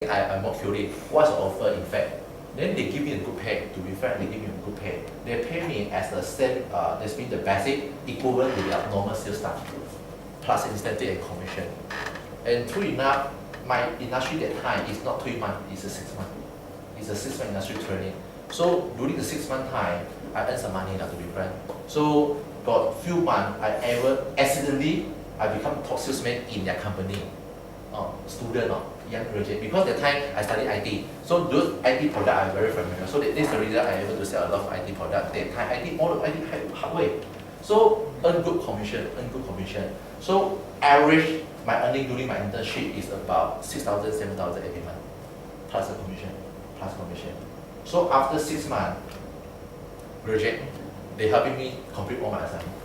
I'm not curious. What's the offer in fact? Then they give me a good pay. To be fair, they give me a good pay. They pay me as the same, that's mean the basic equivalent to their normal sales staff, plus incentive and commission. And true enough, my industry that time is not 3 months, it's a 6 month. It's a 6-month industry training. So during the 6-month time, I earn some money now, to be frank. So got few months, I ever accidentally I become top salesman in their company. Student or young graduate, because that time I studied IT. So those IT products I'm very familiar. So this is the reason I'm able to sell a lot of IT products. That time IT, all the IT hardware. So earn good commission. So average my earning during my internship is about 6,000, 7,000 every month, plus the commission. So after 6 months, graduate, they helping me complete all my assignments.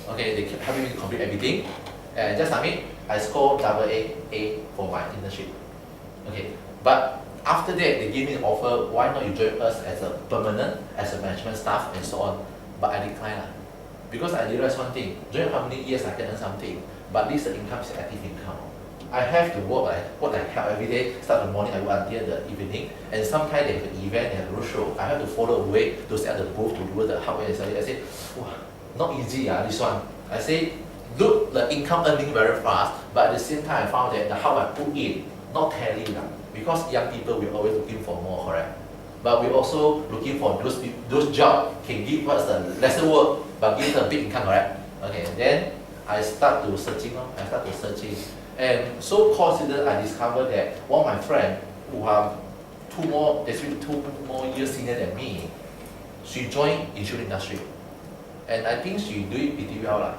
Okay, they helping me to complete everything. And just submit, I score AA for my internship. Okay, but after that they give me an offer, why not you join us as a permanent, as a management staff and so on. But I decline because I realized one thing, join how many years I can earn something, but this income is active income. I have to work like hell every day, start in the morning, I work until the evening, and sometimes they have an event, they have a roadshow, I have to follow away to set the booth to do the hardware and so on. I say, wow, not easy this one. I say, look, the income earning very fast, but at the same time I found that the how I put in, not tally because young people we're always looking for more, correct? But we're also looking for those jobs can give us the lesser work, but give us a big income, correct? Okay, then I start to searching, and so coincident I discovered that one of my friends who are two more years senior than me, she joined insurance industry, and I think she doing pretty well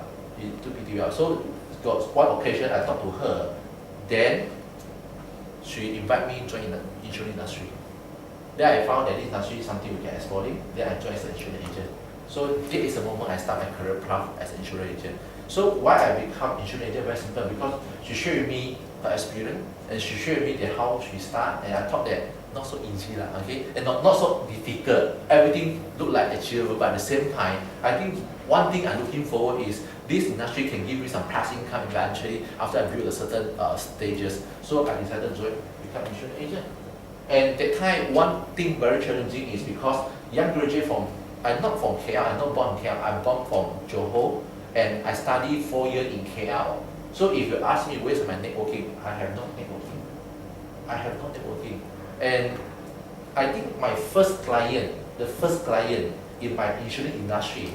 So got one occasion I talked to her, then she invited me to join the insurance industry. Then I found that this industry is something we can explore it. Then I joined as an insurance agent. So this is the moment I start my career path as an insurance agent. So why I become insurance agent, very simple, because she shared with me her experience and she shared with me that how she start, and I thought that not so easy okay, and not so difficult. Everything looked like achievable, but at the same time, I think one thing I'm looking forward is this industry can give me some passive income eventually after I build a certain stages. So I decided to become insurance agent. And that time, one thing very challenging is because young graduate I'm not from KL, I'm not born in KL, I'm born from Johor, and I studied 4 years in KL. So if you ask me where's my networking, I have no networking. And I think my first client, the first client in my insurance industry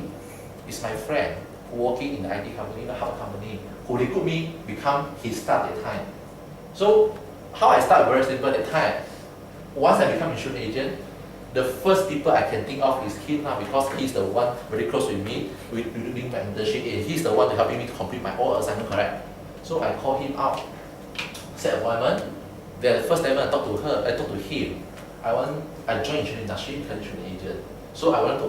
is my friend who working in the IT company, the hardware company, who recruit me become his staff that time. So how I start very simple that time. Once I become insurance agent, the first people I can think of is him now, because he's the one very close with me, doing my internship, and he's the one helping me to complete my all assignment, correct? So I call him out, set appointment. The first time I talk to him, I join insurance industry, become insurance agent. So I want to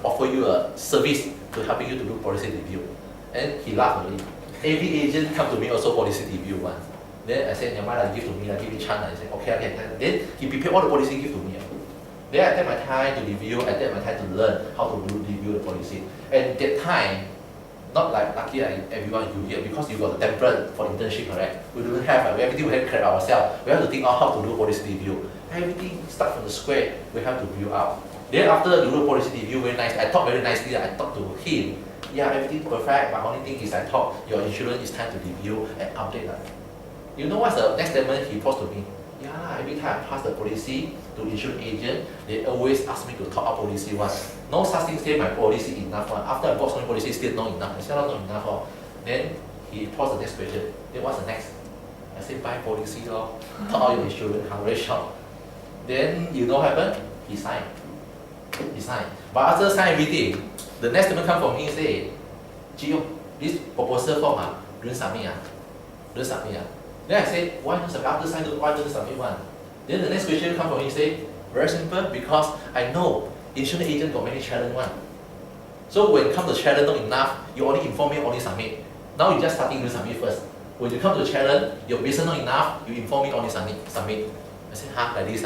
offer you a service to helping you to do policy review. And he laughed already. Every agent come to me also policy review once. Then I said, never mind, give to me, give me chance. I said, okay. Then he prepared all the policy, give to me. Then I take my time to review, I take my time to learn how to review the policy. And that time, not like lucky like everyone you here, because you got the template for internship, correct? We don't have, everything we have to create ourselves. We have to think out how to do policy review. Everything start from the square, we have to build out. Then after the policy review, very nice, I talk very nicely, I talk to him. Yeah, everything perfect, my only thing is I thought your insurance is time to review and update. You know what's the next statement he posed to me? Yeah, every time I pass the policy to insurance agent, they always ask me to top up policy once. No such thing say my policy enough one. After I bought so many policy, still not enough. I said not enough. Then he posed the next question. Then what's the next? I said buy policy top up your insurance coverage. Then you know what happened? He signed. But after sign everything, the next statement come from me and say, Gio, this proposal form don't submit. Then I say, why not submit? After sign, why don't submit one? Then the next question come from me and say, very simple, because I know insurance agent got many challenge one. So when it comes to challenge not enough, you only inform me, only submit. Now you just starting to submit first. When you come to the challenge, your business not enough, you inform me, only submit. I say, like this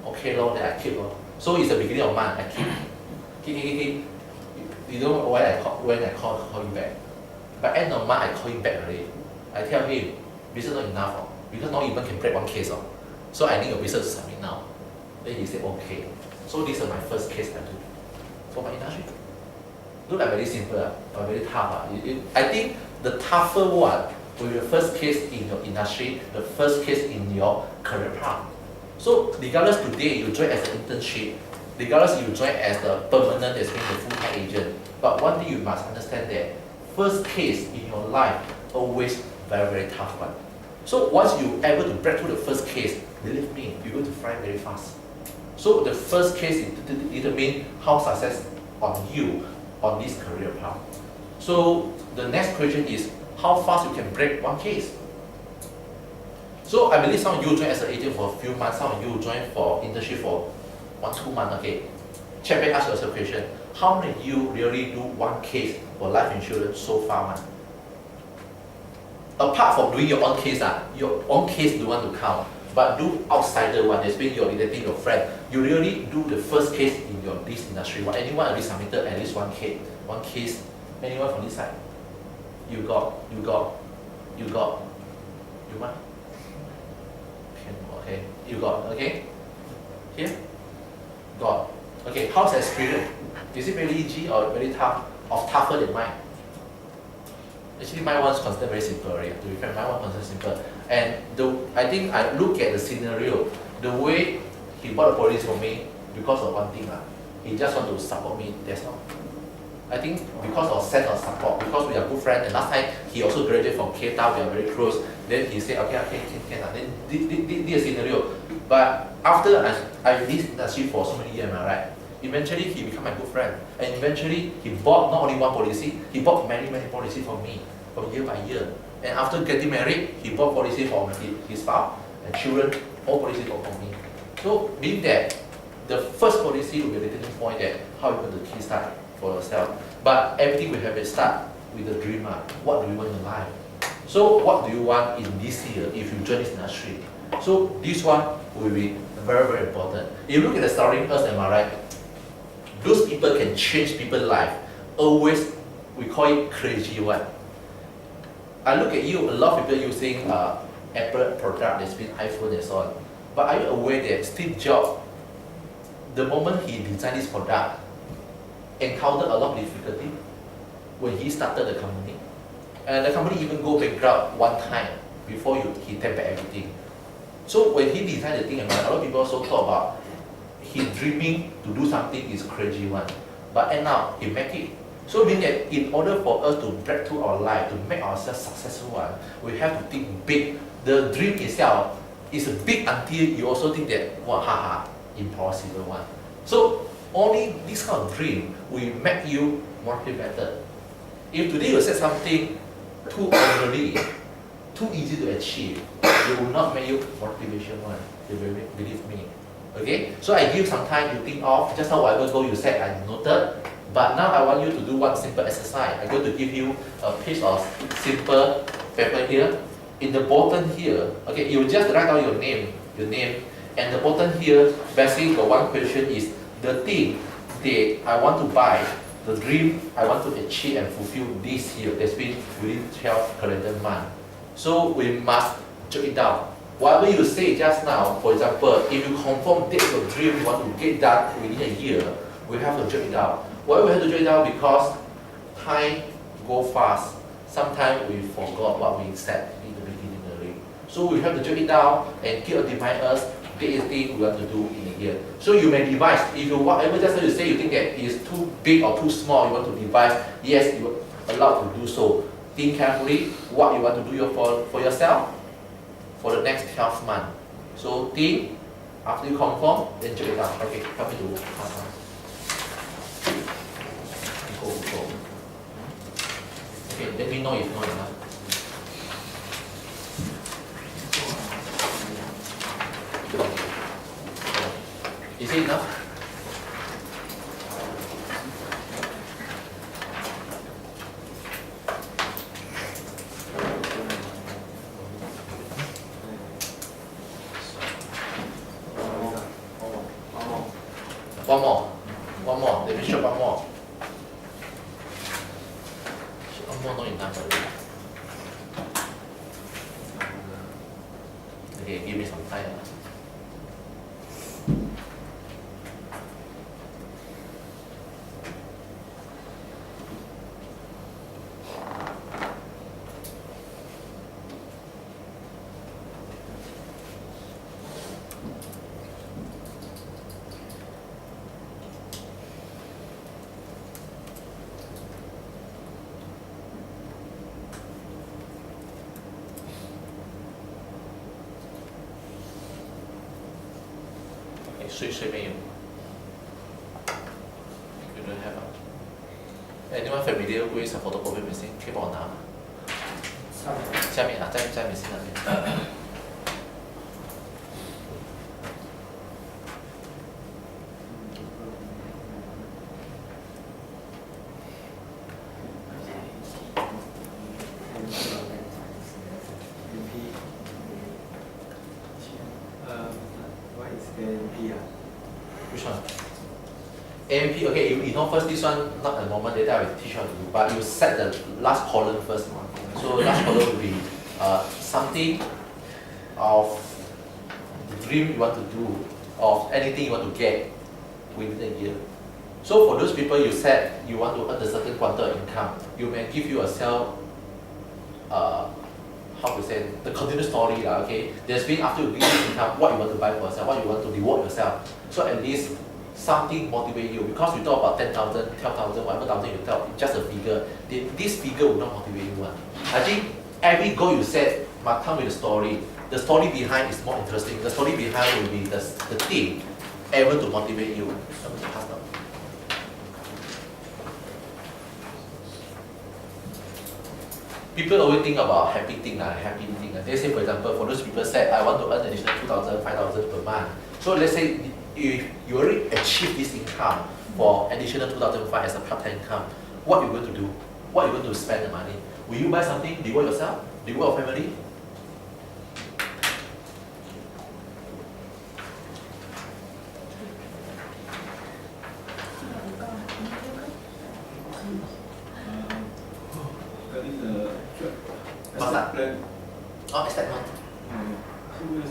okay then I keep So it's the beginning of month, I keep. You know when I call you back. By end of month, I call him back already. I tell him, business not enough, because not even can break one case. So I need your business to submit now. Then he said, okay. So this is my first case I do for my industry. Look like very simple, but very tough. I think the tougher one will be the first case in your industry, the first case in your career path. So regardless today you join as an internship, regardless you join as the permanent, as being the full-time agent, but one thing you must understand that first case in your life always very, very tough one. So once you able to break through the first case, believe me, you're going to fly very fast. So the first case determines how success on you on this career path. So the next question is how fast you can break one case. So I believe some of you join as an agent for a few months, some of you join for internship for 1-2 months. Okay, check back, ask yourself a question: how many of you really do one case for life insurance so far, man? Apart from doing your own case, your own case do want to count, but do outsider one, that's means you're relating your friend. You really do the first case in your this industry. What anyone already submitted at least one case. Anyone from this side? You want? Okay, you got, okay? Here? Got. Okay, how's the experience? Is it very easy or very tough, or tougher than mine? Actually, my one's considered very simple, right? To be fair, my one considered simple. And I think I look at the scenario, the way he bought a policy for me because of one thing. He just want to support me, that's all. I think because of sense of support, because we are good friends, and last time he also graduated from KTA, we are very close. Then he said, okay, then this scenario. But after I did this industry for so many years, right? Eventually he became my good friend, and eventually he bought not only one policy, he bought many policies for me, from year by year. And after getting married, he bought policy for his spouse and children, all policy for me. So meaning that the first policy will be the turning point that how you going to kickstart for yourself. But everything will have a start with the dream. What do you want in life? So what do you want in this year if you join this industry? So this one will be very important. If you look at the surrounding us, am I right? Those people can change people's life. Always, we call it crazy one. I look at you, a lot of people using Apple product, that's been iPhone and so on. But are you aware that Steve Jobs, the moment he designed this product, encountered a lot of difficulty when he started the company? And the company even go bankrupt one time before he take back everything. So when he designed the thing, a lot of people also talk about he dreaming to do something is crazy one. But and now he make it. So meaning that in order for us to break through our life, to make ourselves successful one, we have to think big. The dream itself is big until you also think that, wow, impossible one. So only this kind of dream will make you motivate better. If today you set something too ordinary, too easy to achieve, it will not make you motivation one. You will believe me. Okay? So I give some time you think of, just now whatever goal you set, I noted. But now I want you to do one simple exercise. I'm going to give you a piece of simple paper here. In the bottom here, okay, you just write down your name, and the bottom here, basically the one question is the thing that I want to buy, the dream I want to achieve and fulfill this year. That's been within 12 calendar months. So we must jot it down. Whatever you say just now, for example, if you confirm that's your dream you want to get done within a year, we have to jot it down. Why we have to jot it down? Because time go fast. Sometimes we forgot what we said in the beginning. So we have to jot it down and keep remind us the thing we want to do in a year. So you may devise, if you whatever just you say you think that is too big or too small, you want to devise, yes, you are allowed to do so. Think carefully what you want to do for yourself for the next 12 months. So think, after you confirm, then jot it down. Okay, help me to pass on. Go. Okay, let me know if not enough. Is it enough? One more. Let me show one more. One more, not enough already. Okay, give me some time. Okay, 谁没有 ？You don't have. Anyone familiar with a photocopy machine? 可以帮我拿吗？下面啊，在 machine 那边。What is AMP? Which one? AMP, okay, you know first this one, not at the moment, later I will teach you how to do, but you set the last column first. So last column will be something of the dream you want to do, of anything you want to get within a year. So for those people you said you want to earn a certain quantum of income, you may give yourself, how to say, the continuous story, okay? There's been after you get this income, what you want to buy for yourself, what you want to reward yourself. So at least something motivate you, because we talk about 10,000, 12,000, whatever thousand you tell, it's just a figure. This figure will not motivate you. I think every goal you set must come with a story. The story behind is more interesting. The story behind will be the thing able to motivate you. People always think about happy thing. They say, for example, for those people said, I want to earn additional 2,000, 5,000 per month. So let's say if you already achieve this income for additional 2,500 as a part-time income, what are you going to do? What are you going to spend the money? Will you buy something, reward yourself, reward your family? What's that plan? Oh, estate plan. 2 years.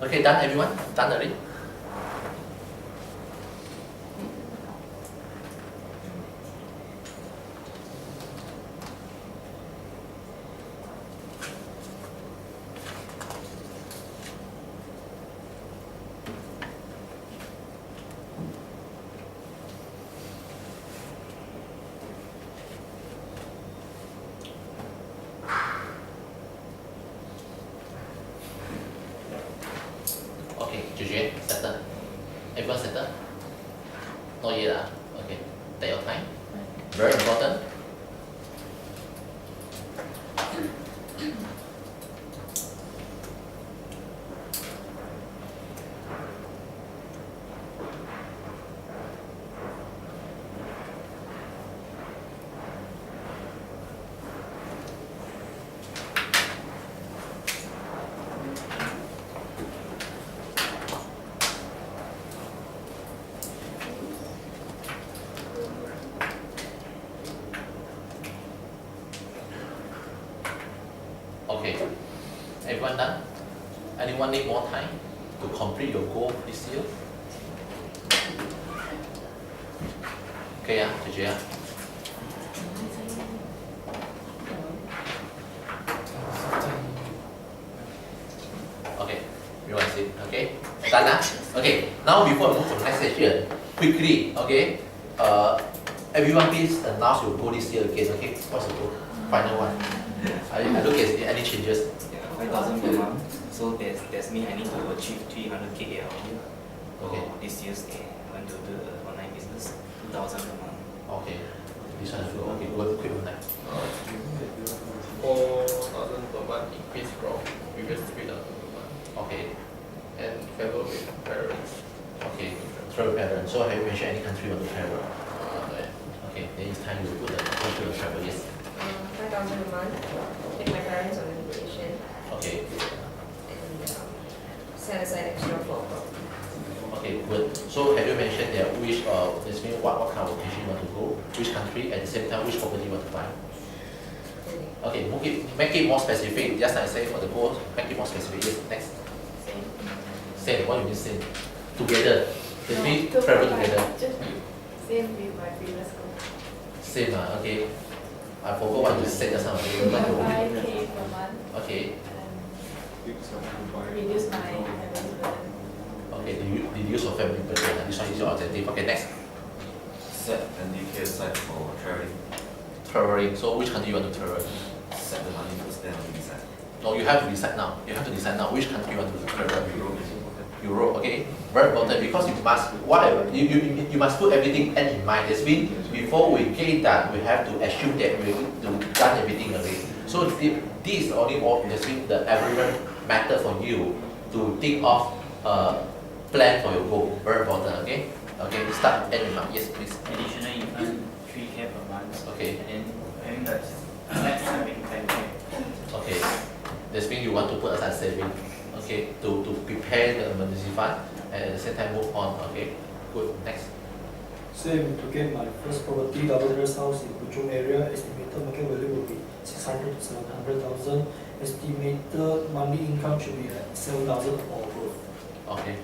Okay, done everyone? Done already? Okay, 解决 settle. Everyone settle? Not yet. Okay. Take your time. Very important. Okay, everyone done? Anyone need more time to complete your goal this year? Okay, 解决 Okay, everyone sit. Okay, done. Okay, now before we move to the next session, quickly, okay, everyone please announce your goal this year again. Okay, what's the goal? Final one. I look at any changes. Yeah, 5,000 per month. So that's mean I need to achieve 300k a year. Okay. This year's I want to do online business, 2,000 per month. Okay, this one is good. Okay, go quick on that. 4,000 per month increase from previous 3,000 per month. Okay, And travel with parents. okay. Travel parents. So have you mentioned any country you want to travel? Yeah. Okay, then it's time you put the country to travel. Yes. 5,000 a month, take my parents on a vacation, Okay. and set aside extra for property. Okay. Okay, good. So have you mentioned that which this means what kind of location you want to go, which country, at the same time which property you want to buy? Okay, make it more specific. Just like I say for the goal, make it more specific. Yes, next. Same. What do you mean same? Together. This means travel together. Just same with my previous goal. Same okay. I forgot what you said just now. You want to- 5K per month Okay. and reduce my family burden. Okay, reduce your family burden. This one is your objective. Okay, next. Set NDK aside for traveling. Traveling. So which country you want to travel? Set the money first, then we decide. No, you have to decide now. You have to decide now which country you want to travel. Europe is important. Europe, okay, very important because you must whatever you must put everything end in mind. That's mean before we get it done, we have to assume that we do done everything already. So this is only more that's mean the everyone matter for you to think of plan for your goal. Very important, okay? Okay, start end in mind. Yes, please. Additional income 3K per month. Okay. And then having the next having 10K. Okay, that's mean you want to put aside saving. Okay, to prepare the emergency fund and at the same time move on. Okay, good. Next. Same to get my first property, double rest house in Puchong area. Estimated market value will be 600 to 700,000. Estimated monthly income should be at 7,000 or above. Okay,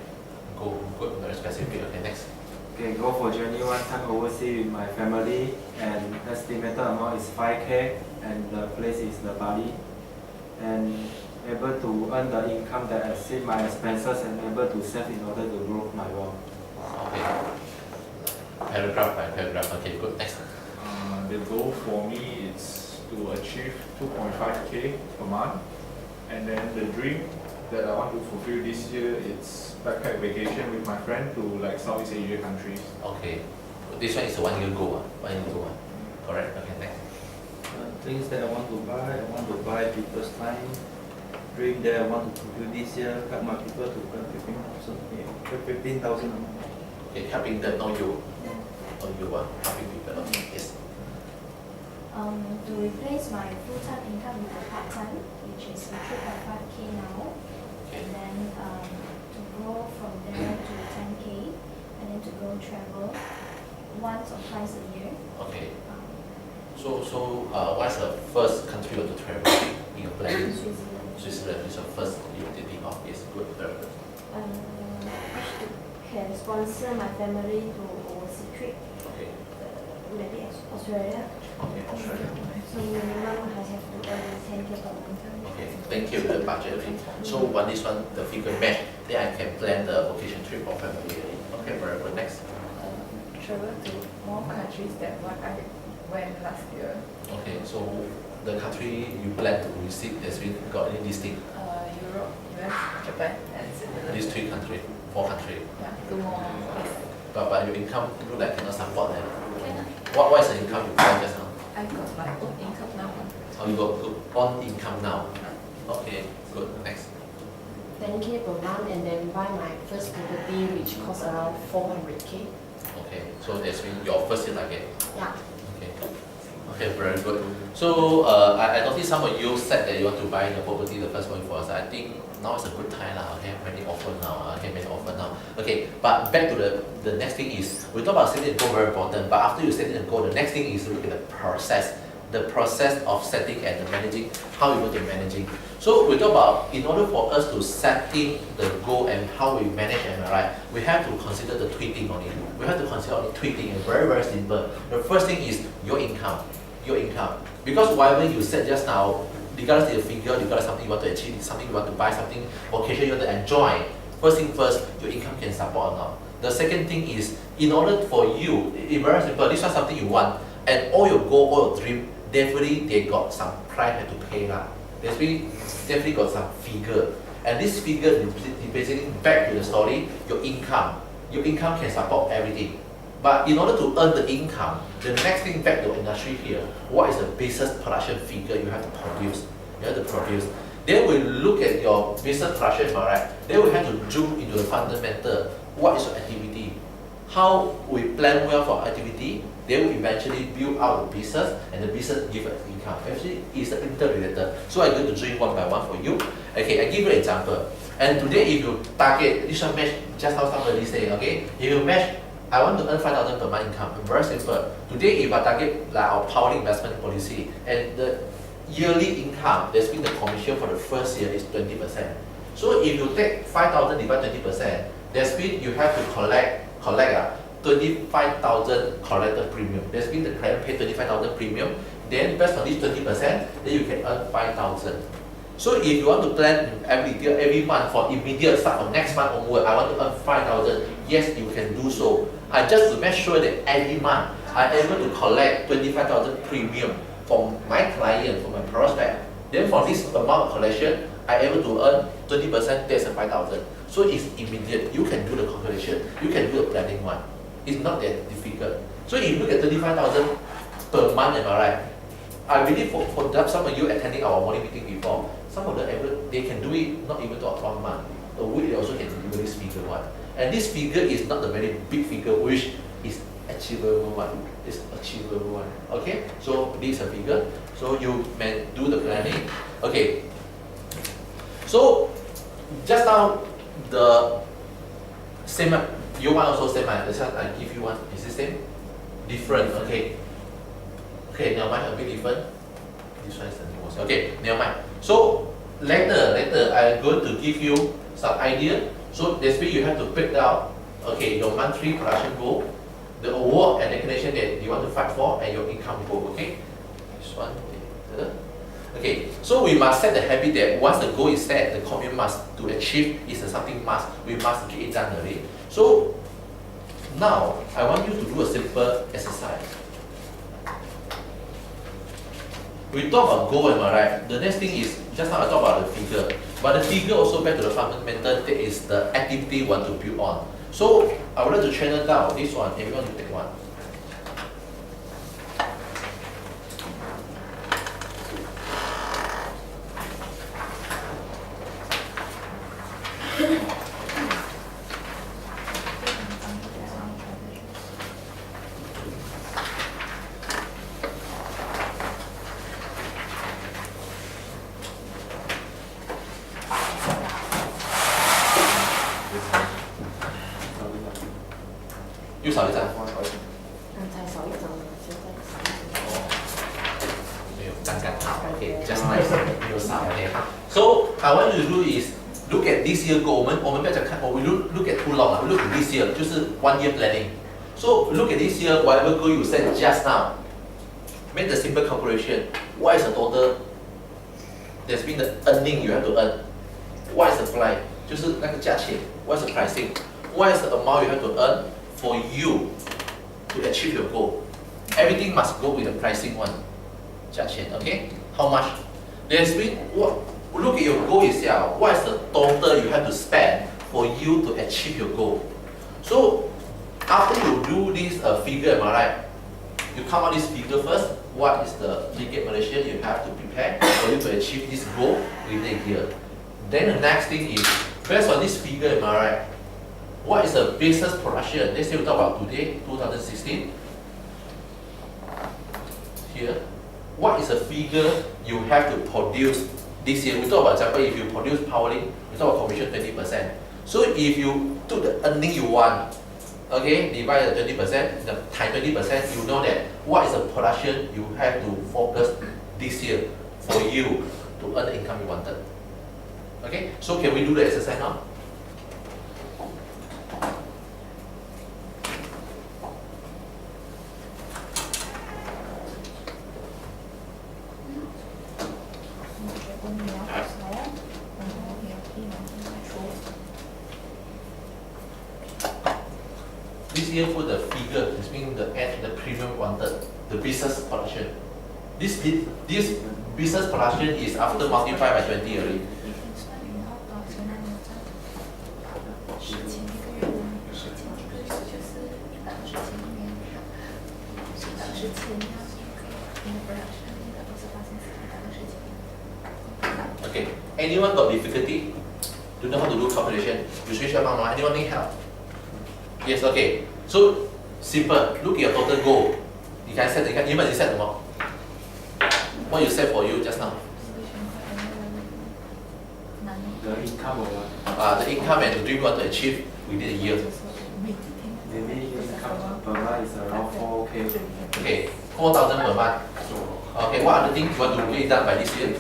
go good, very specific. Okay, next. Okay, go for journey one time overseas with my family, and estimated amount is 5K, and the place is the Bali, and able to earn the income that exceed my expenses and able to save in order to grow my wealth. Okay. Paragraph by paragraph. Okay, good. Next. The goal for me is to achieve 2.5K per month, and then the dream that I want to fulfill this year is backpack vacation with my friend to like Southeast Asia countries. Okay. This one is a 1 year goal. 1 year goal. Correct. Okay, next. Things that I want to buy people's time. Dream that I want to fulfill this year, help my people to earn 15,000. Yeah, 15,000 a month. Okay, helping them, not you. Not you are helping people. Okay, yes. To replace my full-time income with a part-time, which is 3.5K now, Okay. and then to grow from there to 10K, and then to go travel once or twice a year. Okay. Um, What's the first country you want to travel in your plan? Switzerland. Switzerland is the first you think of. Yes, good. Very good. Which can sponsor my family to overseas trip, Okay. maybe Australia. Okay, Australia. So minimum I have to earn 10K per month. Okay, thank you for the budget. Okay. So when this one the figure match, then I can plan the vacation trip for family. Okay, very good. Next. Travel to more countries than what I went last year. Okay, so the country you plan to visit, has been got any listing? Europe, US, Japan, and Switzerland. These 3 countries, 4 countries. Yeah, 2 more. Yes. But your income look like cannot support them. Can I? What is the income you plan just now? I got my own income now. Oh, you got good on income now. Okay, good. Next. 10K per month and then buy my first property which costs around 400K. Okay, so that's been your first year target. Yeah. Okay. Okay, very good. So I noticed some of you said that you want to buy the property the first one for us. I think now is a good time lah. Okay, many offer now. Okay, many offer now. Okay, but back to the next thing is we talk about setting a goal very important. But after you setting a goal, the next thing is to look at the process. The process of setting and the managing, how you go to managing. So we talk about in order for us to setting the goal and how we manage and right, we have to consider the 3 things only. We have to consider only 3 things. Very very simple. The first thing is your income. Your income. Because whatever you said just now, regardless of the figure, regardless of something you want to achieve, something you want to buy, something occasion you want to enjoy. First thing first, your income can support or not. The second thing is, in order for you, it's very simple. This one something you want, and all your goal, all your dream, definitely they got some price had to pay lah. Definitely got some figure, and this figure is basically back to the story. Your income can support everything. But in order to earn the income, the next thing back to the industry here, what is the business production figure you have to produce? You have to produce. Then we look at your business production, right? Then we have to zoom into the fundamental. What is your activity? How we plan well for activity, they will eventually build out the business, and the business give us income. Actually, it's interrelated. So I'm going to zoom one by one for you. Okay, I give you an example. And today, if you target, this one match, just how somebody say, okay? If you match, I want to earn 5,000 per month income. Very simple. Today, if I target like our power investment policy, and the yearly income, that's been the commission for the first year is 20%. So if you take 5,000 divided 20%, that's mean you have to collect 25,000 collected premium. That's mean the client pay 25,000 premium. Then based on this 20%, then you can earn 5,000. So if you want to plan every month for immediate start from next month onward, I want to earn 5,000. Yes, you can do so. I just to make sure that every month I'm able to collect 25,000 premium from my client, from my prospect. Then for this amount of collection, I'm able to earn 20%, that's a 5,000. So it's immediate. You can do the calculation. You can do the planning one. It's not that difficult. So if you look at 35,000 per month, am I right? I believe for some of you attending our morning meeting before, some of them they can do it not even to 1 month. A week they also can do this figure one. And this figure is not a very big figure, which is achievable one. It's achievable one. Okay? So this is a figure. So you may do the planning. Okay. So just now the same, you want also same, this one I give you one, is it same? Different, okay. Okay, never mind, a bit different. This one is the newest. Okay, never mind. So later I'm going to give you some idea. So that's why you have to break down, okay, your monthly production goal, the award and recognition that you want to fight for, and your income goal, okay? This one later. Okay, so we must set the habit that once the goal is set, the commitment must to achieve is something must, we must get it done already. So now I want you to do a simple exercise. We talk about goal, am I right? The next thing is, just now I talk about the figure. But the figure also back to the fundamental, that is the activity you want to build on. So I would like to channel down this one, everyone to take one.又少一张。刚才少一张了，现在没有，刚刚好。Okay, just nice. 没有少。Okay. So I want you to do is look at this year goal. 我们不要讲看，we look at too long. We look at this year， 就是 1 year planning. So look at this year, whatever goal you set just now. Make the simple calculation. What is the total? There's been the earning you have to earn. What is the price? 就是那个价钱。What is the pricing? What is the amount you have to earn for you to achieve your goal? Everything must go with the pricing one. 价钱 okay? How much? There's been what? Look at your goal itself. What is the total you have to spend for you to achieve your goal? So after you do this figure, am I right? You come out this figure first. What is the ticket Malaysia you have to prepare for you to achieve this goal within a year? Then the next thing is, based on this figure, am I right? What is the business production? Let's say we talk about today, 2016. Here, what is the figure you have to produce this year? We talk about, example, if you produce Powerlink, we talk about commission 20%. So if you took the earning you want, okay, divide the 20%, the time 20%, you know that what is the production you have to focus this year for you to earn the income you wanted. Okay, so can we do the exercise now? This year put the figure, this means the premium wanted, the business production. This business production is after multiplied by 20 already. Okay, anyone got difficulty? Don't know how to do calculation? You switch your mama. Anyone need help? Yes, okay. So simple. Look at your total goal. You can set. You can set them up. What you set for you just now? The income or what? The income and the dream you want to achieve within a year. Maybe income per month is around 4K. Okay, 4,000 per month. Okay, what other things you want to get it done by this year?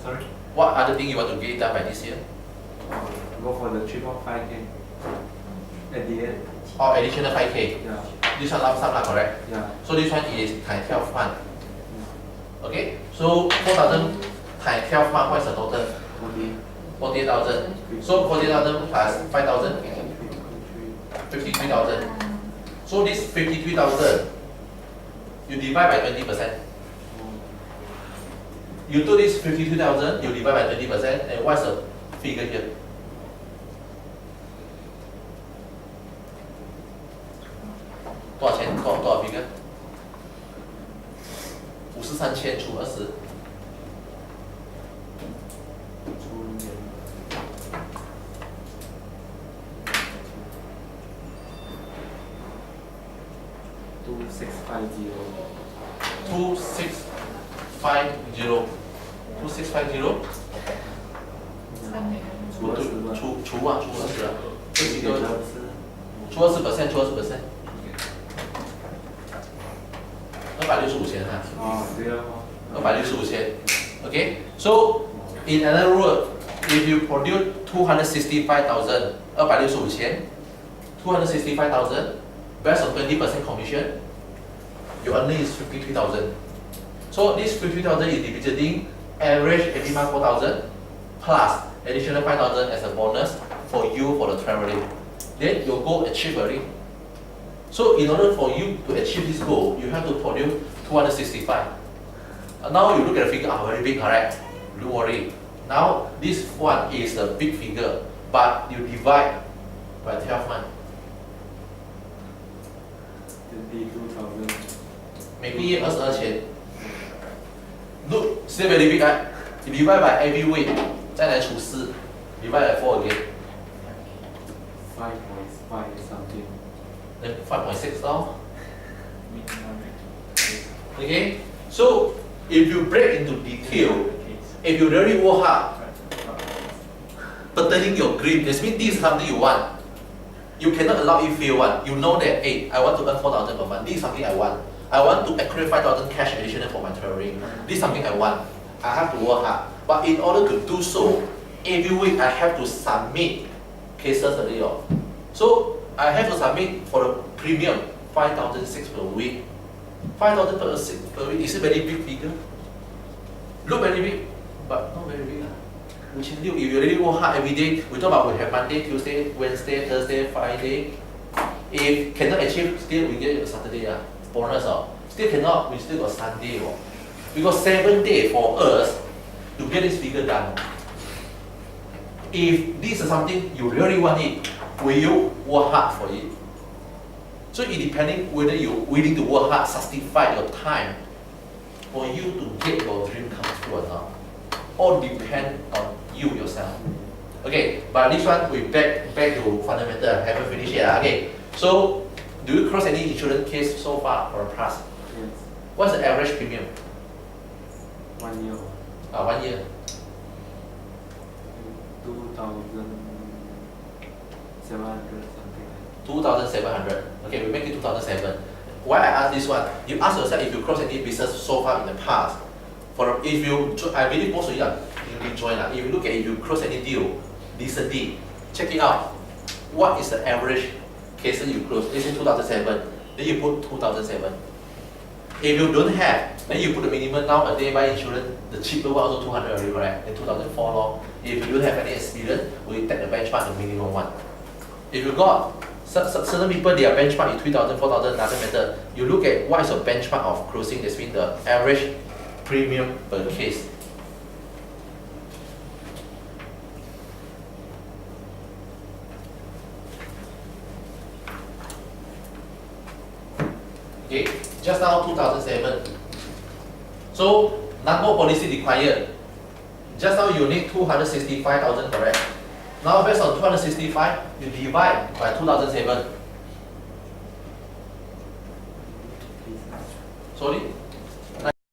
Sorry? What other thing you want to get it done by this year? Go for the trip of 5K. At the end. Or additional 5K? Yeah. This one lump sum lah, correct? Yeah. So this one is times 12 month. Okay, so 4,000 times 12 month, what is the total? 48,000. So 48,000 plus 5,000? 53,000. So this 53,000, you divide by 20%. You do this 52,000, you divide by 20%, and what's the figure here? What figure? 53,000除20。2650. 2650 2650除20啊，这几个除20%，除20%，265,000哈。哦，对了。265,000。Okay, so in another word, if you produce 265,000, 265,000 based on 20% commission, your earning is 53,000. So this 53,000 is dividing average every month 4,000 plus additional 5,000 as a bonus for you for the traveling. Then your goal achieved already. So in order for you to achieve this goal, you have to produce 265. Now you look at the figure, very big, correct? Don't worry. Now this one is the big figure, but you divide by 12 months. 22,000. Maybe 22,000. Look, still very big, right? You divide by every week, 再来除4, divide by 4 again. 5.5 something. Then 5.6 now. Okay, so if you break into detail, if you really work hard, pertaining your dream, this means this is something you want. You cannot allow it fail one. You know that, hey, I want to earn 4,000 per month. This is something I want. I want to accrue 5,000 cash additional for my traveling. This is something I want. I have to work hard. But in order to do so, every week I have to submit cases already. So I have to submit for the premium 5,006 per week. 5,000 per week is a very big figure. Look very big, but not very big. 5,600, if you really work hard every day, we talk about we have Monday, Tuesday, Wednesday, Thursday, Friday. If cannot achieve, still we get Saturday bonus. Still cannot, we still got Sunday. Because 7 days for us to get this figure done. If this is something you really want it, will you work hard for it? So it depending whether you're willing to work hard, satisfy your time for you to get your dream come true or not. All depend on you yourself. Okay, but this one we back to fundamental. Haven't finished yet. Okay, so do you cross any insurance case so far for a past? Yes. What's the average premium? 1 year. 1 year. 2,700 something. 2,700. Okay, we make it 2,007. Why I ask this one? You ask yourself if you cross any business so far in the past. If you, I believe most of you are newly joined. If you look at if you cross any deal recently, check it out. What is the average cases you close? Let's say 2007. Then you put 2007. If you don't have, then you put the minimum nowadays buy insurance. The cheaper one also 200 already, correct? Then 2004 law. If you don't have any experience, we take the benchmark, the minimum one. If you got certain people, their benchmark is 3,000, 4,000, doesn't matter. You look at what is your benchmark of closing. That's mean the average premium per case. Okay, just now 2007. So number of policy required. Just now you need 265,000, correct? Now based on 265, you divide by 2007. Sorry?